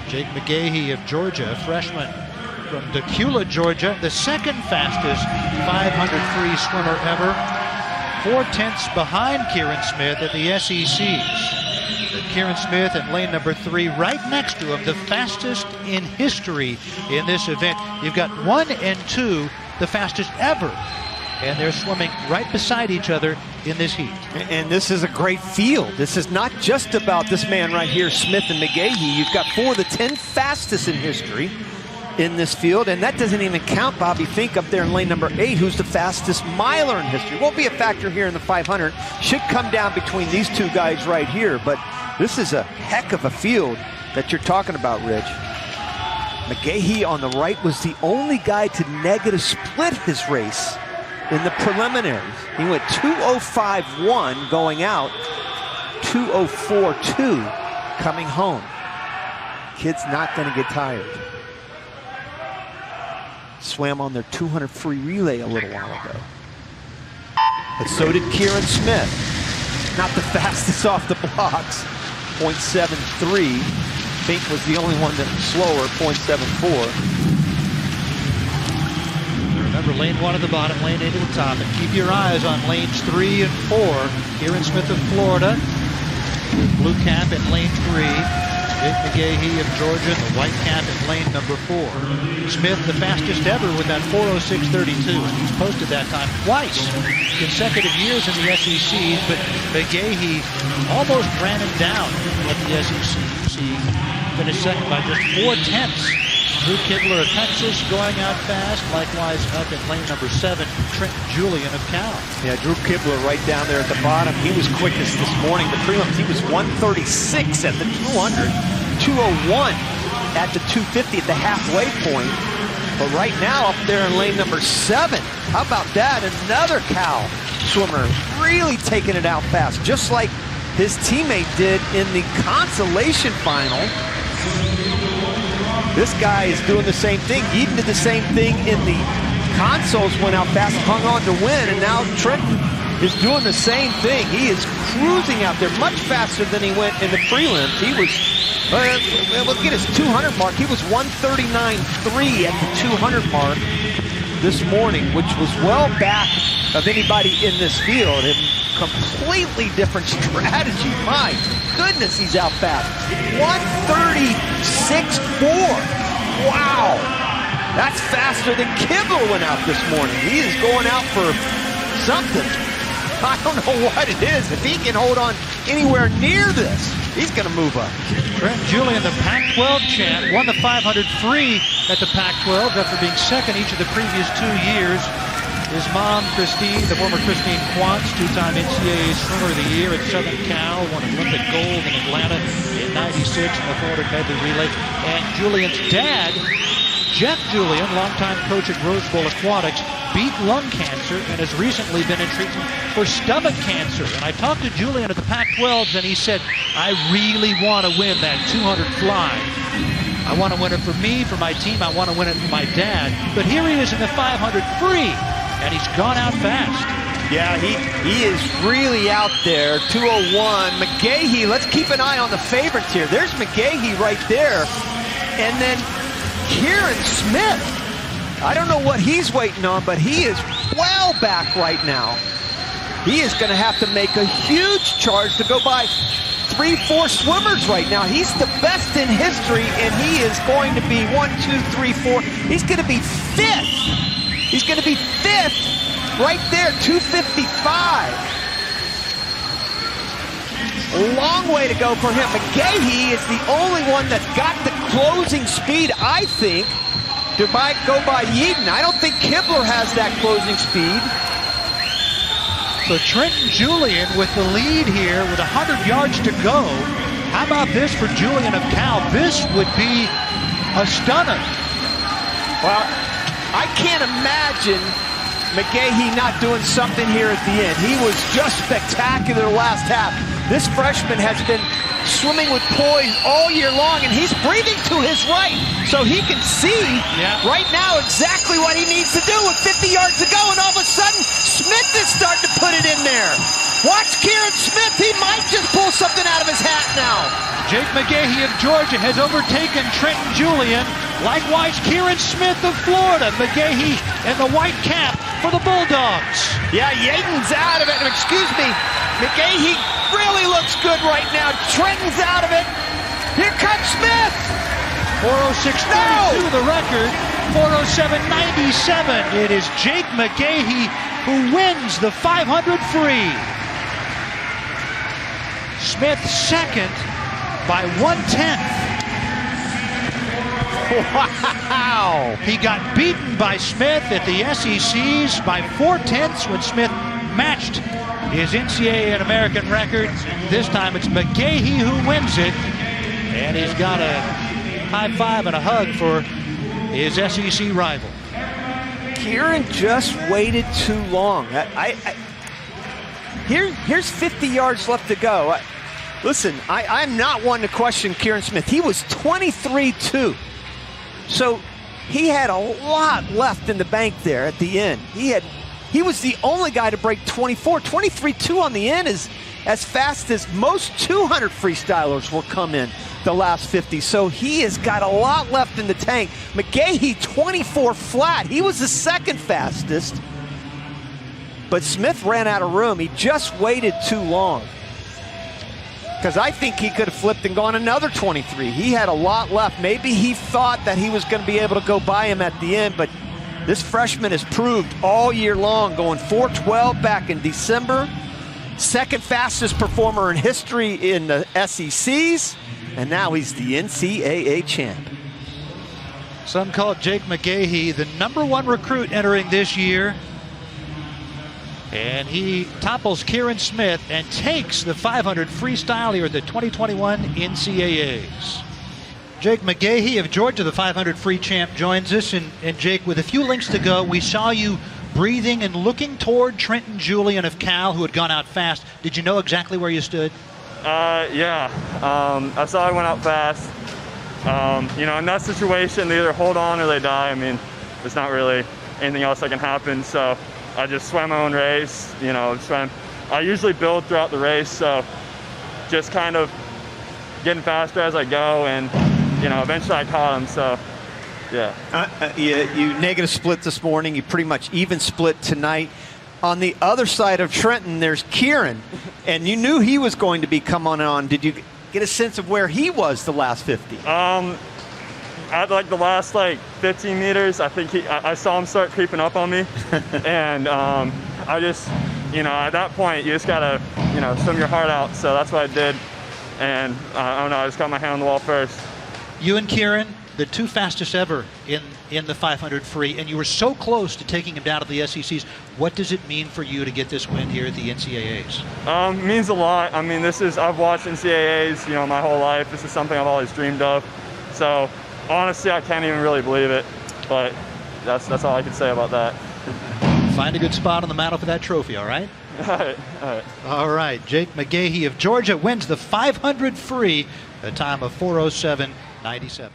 Jake Magahey of Georgia, a freshman from Decula, Georgia, the second fastest 500 free swimmer ever. 4/10 behind Kieran Smith at the SECs. Kieran Smith in lane number 3, right next to him, the fastest in history in this event. You've got 1 and 2, the fastest ever. And they're swimming right beside each other in this heat. And this is a great field. This is not just about this man right here, Smith and Magahey. You've got 4 of the 10 fastest in history in this field, and that doesn't even count Bobby Fink up there in lane number 8, who's the fastest miler in history. Won't be a factor here in the 500. Should come down between these two guys right here, but this is a heck of a field that you're talking about, Rich. Magahey on the right was the only guy to negative split his race in the preliminaries. He went 2:05.1 going out, 2:04.2 coming home. Kid's not going to get tired. Swam on their 200 free relay a little while ago. But so did Kieran Smith. Not the fastest off the blocks, 0.73. Fink was the only one that was slower, 0.74. Remember, lane 1 at the bottom, lane 8 at the top, and keep your eyes on lanes 3 and 4. Kieran Smith of Florida, blue cap in lane 3. Jake Magahey of Georgia, the white cap in lane number 4. Smith, the fastest ever with that 4:06.32, and he's posted that time twice consecutive years in the SEC, but Magahey almost ran him down at the SEC. He finished second by just 4/10. Drew Kibler of Texas going out fast. Likewise up in lane number 7, Trent Julian of Cal. Yeah, Drew Kibler right down there at the bottom. He was quickest this morning. The prelims, he was 1:36 at the 200, 2:01 at the 250 at the halfway point. But right now up there in lane number 7, how about that? Another Cal swimmer really taking it out fast, just like his teammate did in the consolation final. This guy is doing the same thing. Eden did the same thing in the consoles, went out fast, hung on to win, and now Trenton is doing the same thing. He is cruising out there much faster than he went in the prelims. He was, let's get his 200 mark. He was 1:39.3 at the 200 mark this morning, which was well back of anybody in this field. A completely different strategy. My goodness, he's out fast. 1:36.4. Wow. That's faster than Kibler went out this morning. He is going out for something. I don't know what it is. If he can hold on anywhere near this, he's going to move up. Trent Julian, the Pac-12 champ, won the 500 free at the Pac-12 after being second each of the previous 2 years. His mom, Christine, the former Christine Quantz, 2-time NCAA Swimmer of the Year at Southern Cal, won Olympic gold in Atlanta in '96 in the 400 medley relay. And Julian's dad, Jeff Julian, longtime coach at Rose Bowl Aquatics, beat lung cancer and has recently been in treatment for stomach cancer. And I talked to Julian at the Pac-12s, and he said, I really want to win that 200 fly. I want to win it for me, for my team. I want to win it for my dad. But here he is in the 500 free, and he's gone out fast. Yeah, he is really out there. 2:01. Magahey, let's keep an eye on the favorites here. There's Magahey right there. And then Kieran Smith. I don't know what he's waiting on, but he is well back right now. He is going to have to make a huge charge to go by 3-4 swimmers right now. He's the best in history, and he is going to be 1, 2, 3, 4. He's going to be 5th. He's going to be 5th right there, 2:55. A long way to go for him. Magahey is the only one that's got the closing speed, I think, to go by Yeadon. I don't think Kibler has that closing speed. So Trenton Julian with the lead here with 100 yards to go. How about this for Julian of Cal? This would be a stunner. Well, I can't imagine Magahey not doing something here at the end. He was just spectacular last half. This freshman has been swimming with poise all year long, and he's breathing to his right, so he can see right now exactly what he needs to do with 50 yards to go, and all of a sudden, Smith is starting to put it in there. Watch Kieran Smith. He might just pull something out of his hat now. Jake Magahey of Georgia has overtaken Trenton Julian. Likewise, Kieran Smith of Florida. Magahey in the white cap for the Bulldogs. Yeah, Yaden's out of it. Excuse me. Magahey really looks good right now. Trenton's out of it. Here comes Smith. 4:06.32 the record. 4:07.97. It is Jake Magahey who wins the 500 free. Smith second by 1/10. Wow! He got beaten by Smith at the SECs by 4/10 when Smith matched his NCAA and American record. This time it's Magahey who wins it, and he's got a high five and a hug for his SEC rival. Kieran just waited too long. Here's 50 yards left to go. Listen, I'm not one to question Kieran Smith. He was 23-2. So he had a lot left in the bank there at the end. He was the only guy to break 24. 23-2 on the end is as fast as most 200 freestylers will come in the last 50. So he has got a lot left in the tank. Magahey 24 flat. He was the second fastest. But Smith ran out of room. He just waited too long. Because I think he could have flipped and gone another 23. He had a lot left. Maybe he thought that he was going to be able to go by him at the end, but this freshman has proved all year long, going 4:12 back in December. Second fastest performer in history in the SECs, and now he's the NCAA champ. Some call Jake Magahey the #1 recruit entering this year. And he topples Kieran Smith and takes the 500 freestyle here at the 2021 NCAAs. Jake Magahey of Georgia, the 500 free champ, joins us. And Jake, with a few links to go, we saw you breathing and looking toward Trenton Julian of Cal, who had gone out fast. Did you know exactly where you stood? Yeah. I saw I went out fast. You know, in that situation, they either hold on or they die. I mean, there's not really anything else that can happen. So I just swam my own race, you know, I usually build throughout the race, so just kind of getting faster as I go, and, you know, eventually I caught him, so, yeah. You negative split this morning, you pretty much even split tonight. On the other side of Trenton, there's Kieran, and you knew he was going to be coming on. Did you get a sense of where he was the last 50? At like the last 15 meters, I think I saw him start creeping up on me, and I just, you know, at that point you just gotta, you know, swim your heart out. So that's what I did, and I don't know, I just got my hand on the wall first. You and Kieran, the two fastest ever in the 500 free, and you were so close to taking him down to the SECs. What does it mean for you to get this win here at the NCAAs? It means a lot. I mean, I've watched NCAAs, you know, my whole life. This is something I've always dreamed of. So honestly, I can't even really believe it, but that's all I can say about that. Find a good spot on the mantle for that trophy, all right? All right, all right. All right, Jake Magahey of Georgia wins the 500 free, a time of 4:07.97.